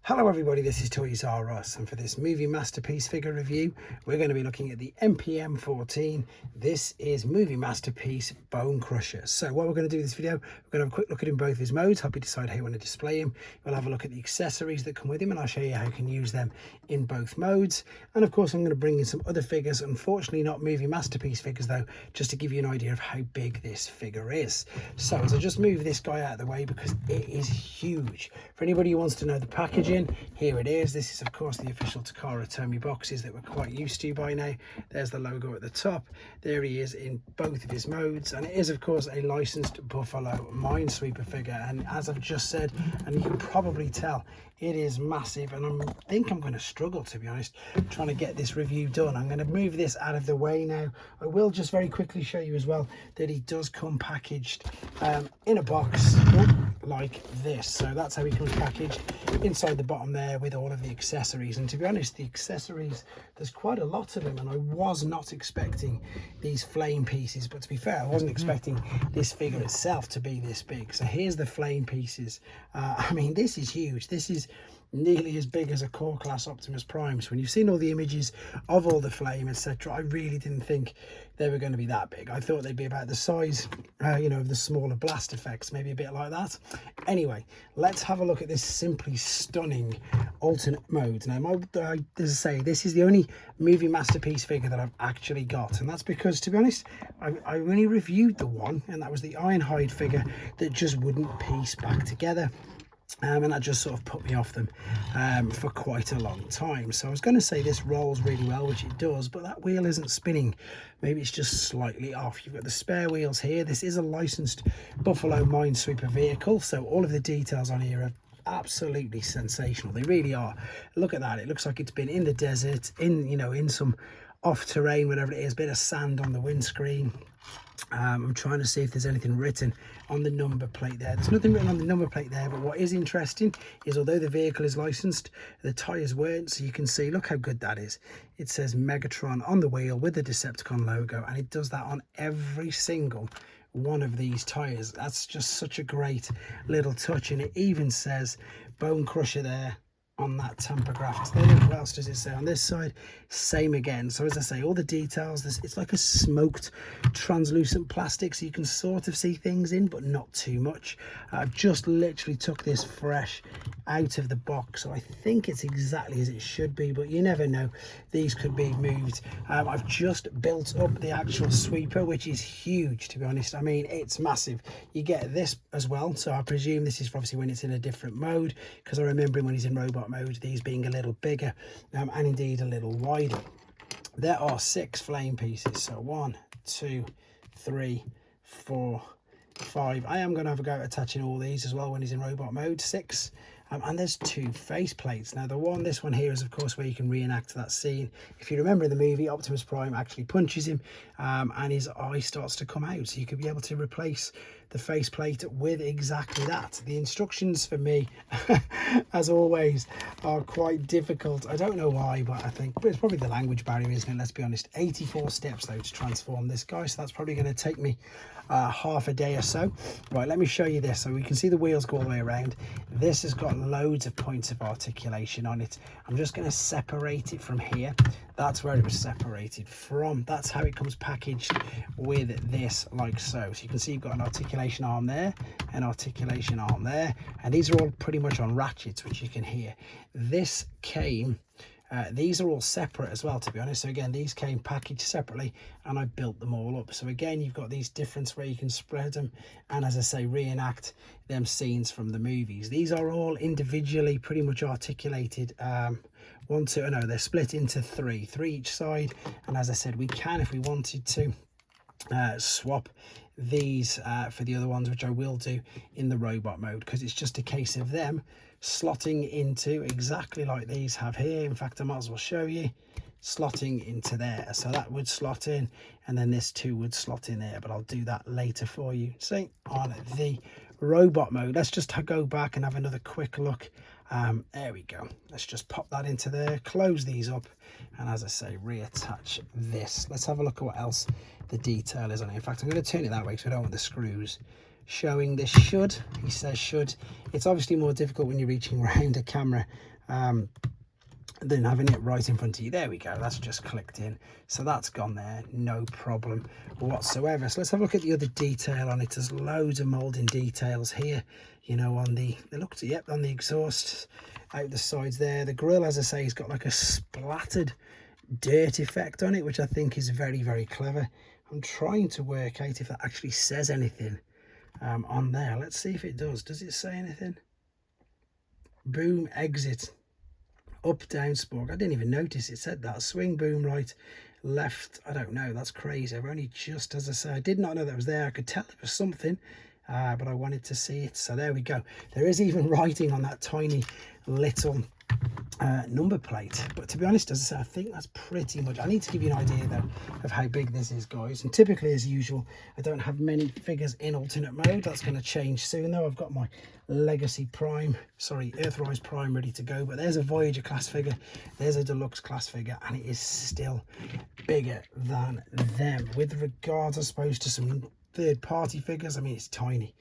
Hello everybody, this is Toys R Us, and for this movie masterpiece figure review we're going to be looking at the MPM 14. This is movie masterpiece Bonecrusher. So what we're going to do in this video, we're going to have a quick look at him both his modes, help you decide how you want to display him. We'll have a look at the accessories that come with him and I'll show you how you can use them in both modes. And of course I'm going to bring in some other figures, unfortunately not movie masterpiece figures though, just to give you an idea of how big this figure is. So as I just move this guy out of the way because it is huge. For anybody who wants to know the packaging, here it is. This is of course the official Takara Tomy boxes that we're quite used to by now. There's the logo at the top. There he is in both of his modes, and it is of course a licensed Buffalo Minesweeper figure, and as I've just said, and you can probably tell, it is massive, and I think I'm going to struggle, to be honest, trying to get this review done. I'm going to move this out of the way now. I will just very quickly show you as well that he does come packaged in a box like this. So that's how he comes packaged inside the bottom there with all of the accessories. And to be honest, the accessories, there's quite a lot of them, and I was not expecting these flame pieces, but to be fair, I wasn't expecting this figure itself to be this big. So here's the flame pieces. I mean, this is huge. This is nearly as big as a core class Optimus Prime. So when you've seen all the images of all the flame, etc., I really didn't think they were going to be that big. I thought they'd be about the size, you know, of the smaller blast effects, maybe a bit like that. Anyway, let's have a look at this simply stunning alternate mode. Now, as I say, this is the only movie masterpiece figure that I've actually got, and that's because, to be honest, I only reviewed the one, and that was the Ironhide figure that just wouldn't piece back together. And that just sort of put me off them for quite a long time. So I was going to say this rolls really well, which it does, but that wheel isn't spinning. Maybe it's just slightly off. You've got the spare wheels here. This is a licensed Buffalo Minesweeper vehicle, so all of the details on here are absolutely sensational. They really are. Look at that. It looks like it's been in the desert, in some off terrain, whatever it is, bit of sand on the windscreen. I'm trying to see if there's anything written on the number plate there. There's nothing written on the number plate there, but what is interesting is, although the vehicle is licensed, the tyres weren't. So you can see, look how good that is. It says Megatron on the wheel with the Decepticon logo, and it does that on every single one of these tyres. That's just such a great little touch, and it even says Bonecrusher there on that tamper graphics there. What else does it say on this side? Same again. So as I say, all the details, it's like a smoked translucent plastic, so you can sort of see things in, but not too much. I've just literally took this fresh out of the box, so I think it's exactly as it should be, but you never know, these could be moved. I've just built up the actual sweeper, which is huge, to be honest. I mean, it's massive. You get this as well, so I presume this is obviously when it's in a different mode, because I remember him when he's in robot mode, these being a little bigger and indeed a little wider. There are 6 flame pieces, so 1, 2, 3, 4, 5. I am going to have a go at attaching all these as well when he's in robot mode. 6. And there's 2 face plates. Now this one here is of course where you can reenact that scene. If you remember in the movie, Optimus Prime actually punches him and his eye starts to come out, so you could be able to replace the face plate with exactly that. The instructions for me as always are quite difficult. I don't know why, but I think it's probably the language barrier, isn't it? Let's be honest. 84 steps though to transform this guy, so that's probably going to take me half a day or so. Right, let me show you this. So we can see the wheels go all the way around. This has got loads of points of articulation on it. I'm just going to separate it from here. That's where it was separated from. That's how it comes packaged with this, like so. So you can see you've got an articulation arm there, an articulation arm there, and these are all pretty much on ratchets, which you can hear. This came these are all separate as well, to be honest. So again, these came packaged separately and I built them all up. So again, you've got these difference where you can spread them and, as I say, reenact them scenes from the movies. These are all individually pretty much articulated. They're split into 3 each side, and as I said, we can, if we wanted to, swap these for the other ones, which I will do in the robot mode, because it's just a case of them slotting into exactly like these have here. In fact, I might as well show you, slotting into there. So that would slot in, and then this too would slot in there, but I'll do that later for you. See, on the robot mode, let's just go back and have another quick look. There we go. Let's just pop that into there, close these up, and as I say, reattach this. Let's have a look at what else the detail is on it. In fact, I'm going to turn it that way because I don't want the screws showing. This should, he says should. It's obviously more difficult when you're reaching around a camera Then having it right in front of you. There we go, that's just clicked in, so that's gone there, no problem whatsoever. So let's have a look at the other detail on it. There's loads of molding details here, you know, on the yep, on the exhaust out the sides there. The grille, as I say, has got like a splattered dirt effect on it, which I think is very, very clever. I'm trying to work out if that actually says anything on there. Let's see if it does. Does it say anything? Boom exit, up down spork. I didn't even notice it said that. Swing boom right, left. I don't know, that's crazy. I've only just, as I say, I did not know that was there. I could tell it was something, but I wanted to see it. So there we go. There is even writing on that tiny little number plate, but to be honest, as I say, I think that's pretty much. I need to give you an idea though of how big this is, guys. And typically, as usual, I don't have many figures in alternate mode. That's going to change soon though. I've got my Legacy Prime, sorry, Earthrise Prime ready to go, but there's a Voyager class figure, there's a Deluxe class figure, and it is still bigger than them. With regards, I suppose, to some third-party figures, I mean, it's tiny.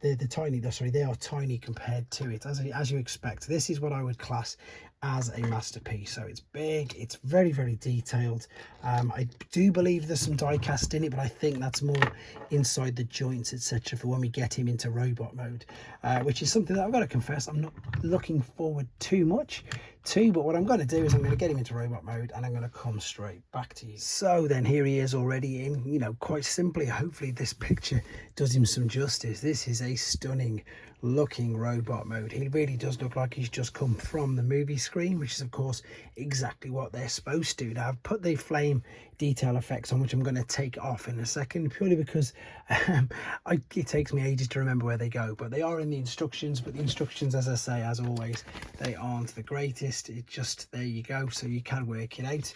They are tiny compared to it, as you expect. This is what I would class as a masterpiece. So it's big, it's very, very detailed. I do believe there's some die cast in it, but I think that's more inside the joints, etc., for when we get him into robot mode, which is something that I've got to confess I'm not looking forward too much to. But what I'm going to do is I'm going to get him into robot mode, and I'm going to come straight back to you. So then here he is already in, you know, quite simply. Hopefully this picture does him some justice. This is a stunning looking robot mode. He really does look like he's just come from the movie screen, which is of course exactly what they're supposed to. Now I've put the flame detail effects on, which I'm going to take off in a second, purely because it takes me ages to remember where they go, but they are in the instructions. But the instructions, as I say, as always, they aren't the greatest. It just, there you go, so you can work it out.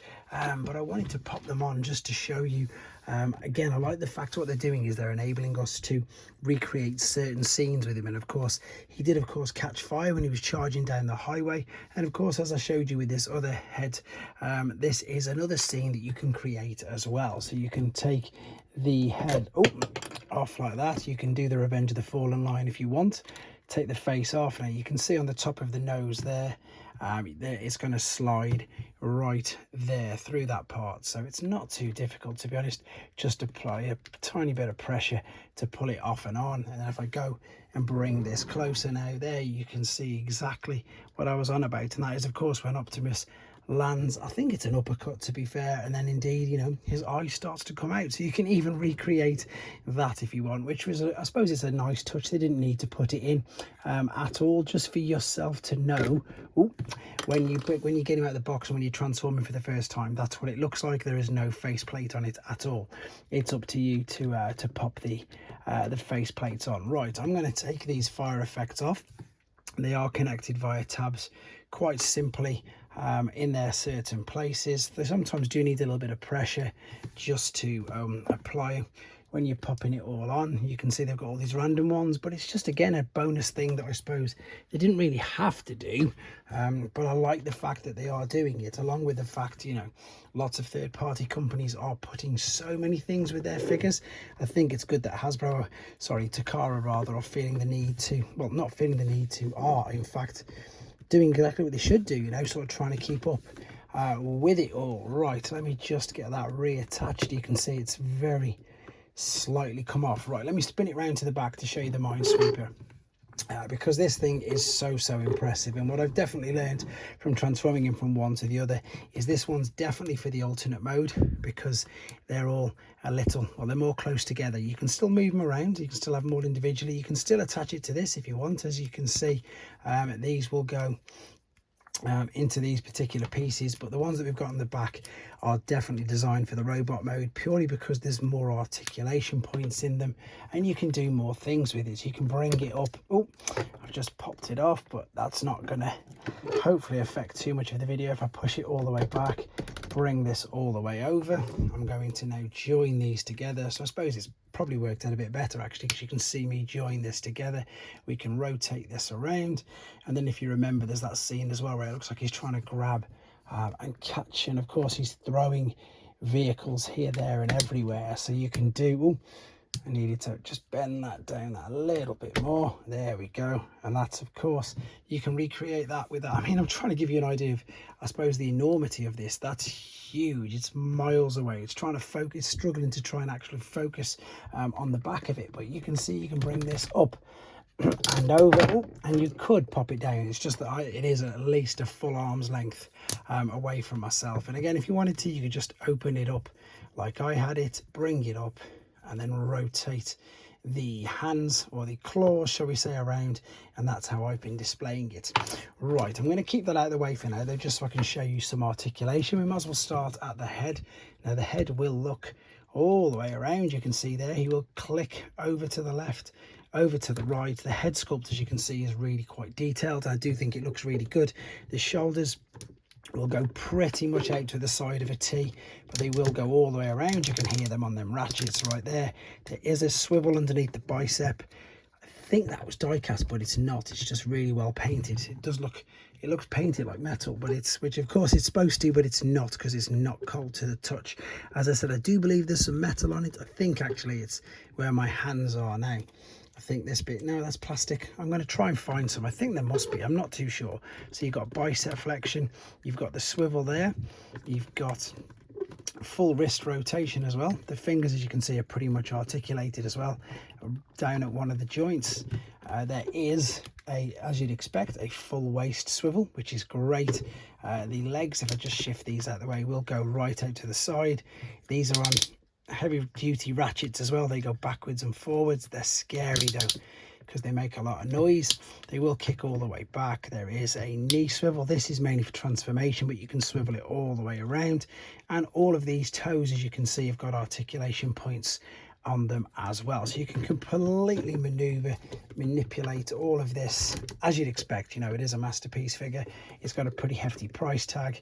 But I wanted to pop them on just to show you. Again, I like the fact what they're doing is they're enabling us to recreate certain scenes with him. And of course, he did of course catch fire when he was charging down the highway. And of course, as I showed you with this other head, this is another scene that you can create as well. So you can take the head off like that. You can do the Revenge of the Fallen line if you want. Take the face off. Now you can see on the top of the nose there, it's going to slide right there through that part, so it's not too difficult, to be honest. Just apply a tiny bit of pressure to pull it off and on. And then if I go and bring this closer now, there you can see exactly what I was on about, and that is of course when Optimus lands, I think it's an uppercut to be fair, and then indeed, you know, his eye starts to come out. So you can even recreate that if you want, which was I suppose it's a nice touch. They didn't need to put it in at all, just for yourself to know when you get him out of the box and when you transform him for the first time, that's what it looks like. There is no faceplate on it at all. It's up to you to pop the faceplates on. Right, I'm going to take these fire effects off. They are connected via tabs quite simply in their certain places. They sometimes do need a little bit of pressure just to apply when you're popping it all on. You can see they've got all these random ones, but it's just, again, a bonus thing that I suppose they didn't really have to do, but I like the fact that they are doing it, along with the fact, you know, lots of third-party companies are putting so many things with their figures. I think it's good that Takara rather, are feeling the need to, well, not feeling the need to, are in fact doing exactly what they should do, you know, sort of trying to keep up with it all. Right, let me just get that reattached. You can see it's very slightly come off. Right, let me spin it round to the back to show you the Minesweeper, because this thing is so impressive. And what I've definitely learned from transforming him from one to the other is this one's definitely for the alternate mode, because they're all a little, well, they're more close together. You can still move them around, you can still have them all individually, you can still attach it to this if you want. As you can see, these will go into these particular pieces, but the ones that we've got on the back are definitely designed for the robot mode, purely because there's more articulation points in them and you can do more things with it. You can bring it up. Oh, I've just popped it off, but that's not gonna hopefully affect too much of the video. If I push it all the way back, bring this all the way over, I'm going to now join these together. So I suppose it's probably worked out a bit better actually, because you can see me join this together. We can rotate this around, and then if you remember, there's that scene as well where it looks like he's trying to grab and catch, and of course he's throwing vehicles here, there and everywhere. So you can do I needed to just bend that down a little bit more. There we go. And that's, of course, you can recreate that with that. I mean, I'm trying to give you an idea of, I suppose, the enormity of this. That's huge. It's miles away. It's trying to focus, struggling to try and actually focus on the back of it. But you can see you can bring this up and over, and you could pop it down. It's just that it is at least a full arm's length away from myself. And again, if you wanted to, you could just open it up like I had it, bring it up, and then rotate the hands, or the claws shall we say, around, and that's how I've been displaying it. Right, I'm going to keep that out of the way for now though, just so I can show you some articulation. We might as well start at the head. Now the head will look all the way around. You can see there he will click over to the left, over to the right. The head sculpt, as you can see, is really quite detailed. I do think it looks really good. The shoulders will go pretty much out to the side of a T, but they will go all the way around. You can hear them on them ratchets right there. There is a swivel underneath the bicep. I think that was die cast, but it's not. It's just really well painted. It does look, it looks painted like metal, but it's, which of course it's supposed to, but it's not, because it's not cold to the touch. As I said, I do believe there's some metal on it. I think actually it's where my hands are now. I think this bit, no, that's plastic. I'm going to try and find some. I think there must be, I'm not too sure. So you've got bicep flexion, you've got the swivel there, you've got full wrist rotation as well. The fingers, as you can see, are pretty much articulated as well. Down at one of the joints, there is as you'd expect, a full waist swivel, which is great. The legs, if I just shift these out of the way, will go right out to the side. These are on heavy duty ratchets as well. They go backwards and forwards. They're scary though, because they make a lot of noise. They will kick all the way back. There is a knee swivel. This is mainly for transformation, but you can swivel it all the way around. And all of these toes, as you can see, have got articulation points on them as well, so you can completely manipulate all of this as you'd expect. You know, it is a masterpiece figure. It's got a pretty hefty price tag,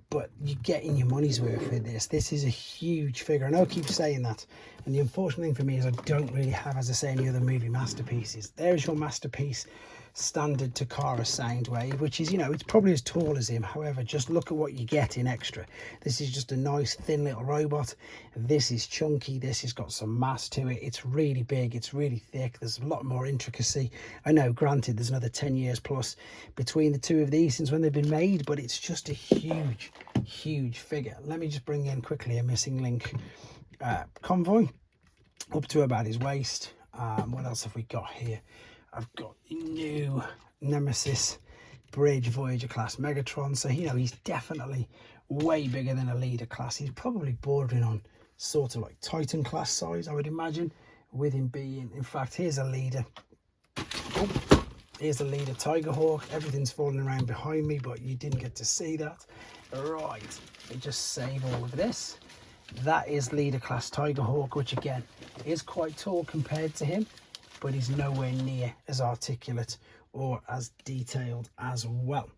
but you're getting your money's worth with this. This is a huge figure. I know I keep saying that, and the unfortunate thing for me is I don't really have, as I say, any other movie masterpieces. There's your masterpiece standard Takara Soundwave, which is, you know, it's probably as tall as him. However, just look at what you get in extra. This is just a nice thin little robot. This is chunky. This has got some mass to it. It's really big. It's really thick. There's a lot more intricacy. I know, granted, there's another 10 years plus between the two of these since when they've been made, but it's just a huge figure. Let me just bring in quickly a missing link convoy up to about his waist. What else have we got here? I've got the new Nemesis Bridge Voyager class Megatron. So, you know, he's definitely way bigger than a leader class. He's probably bordering on sort of like Titan class size, I would imagine, with him being, in fact, here's a leader. Oh, here's a leader Tigerhawk. Everything's falling around behind me, but you didn't get to see that. Right, let me just save all of this. That is leader class Tigerhawk, which again is quite tall compared to him, but he's nowhere near as articulate or as detailed as well.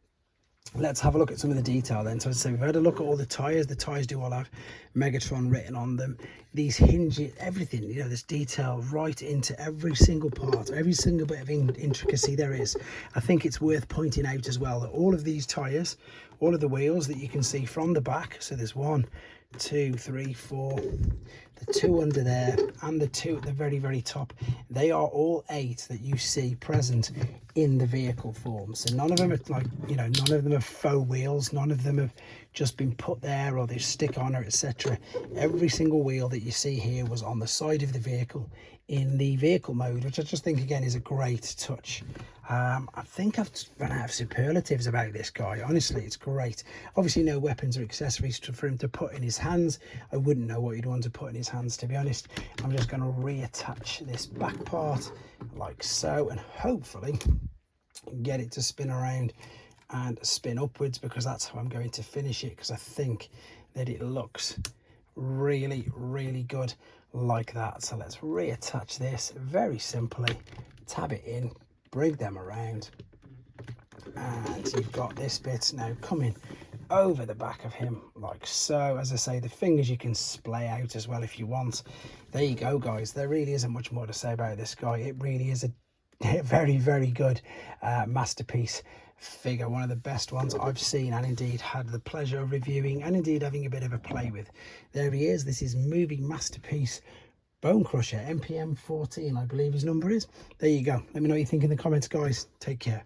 Let's have a look at some of the detail then. So as I say, we've had a look at all the tyres. The tyres do all have Megatron written on them. These hinges, everything, you know, there's detail right into every single part, every single bit of intricacy there is. I think it's worth pointing out as well that all of these tyres, all of the wheels that you can see from the back, so there's 1, 2, 3, 4, the 2 under there and the 2 at the very top, they are all 8 that you see present in the vehicle form. So none of them are like, you know, none of them are faux wheels, none of them have just been put there or they stick on, or etc. Every single wheel that you see here was on the side of the vehicle in the vehicle mode, which I just think again is a great touch. I think I've run out of superlatives about this guy. Honestly, it's great. Obviously no weapons or accessories for him to put in his hands. I wouldn't know what you'd want to put in his hands, to be honest. I'm just going to reattach this back part like so, and hopefully get it to spin around and spin upwards, because that's how I'm going to finish it, because I think that it looks really good like that. So let's reattach this very simply, tab it in, bring them around, and you've got this bit now coming over the back of him like so. As I say, the fingers you can splay out as well if you want. There you go, guys. There really isn't much more to say about this guy. It really is a very good masterpiece figure, one of the best ones I've seen and indeed had the pleasure of reviewing and indeed having a bit of a play with. There he is. This is movie masterpiece Bonecrusher, MPM 14, I believe his number is. There you go. Let me know what you think in the comments, guys. Take care.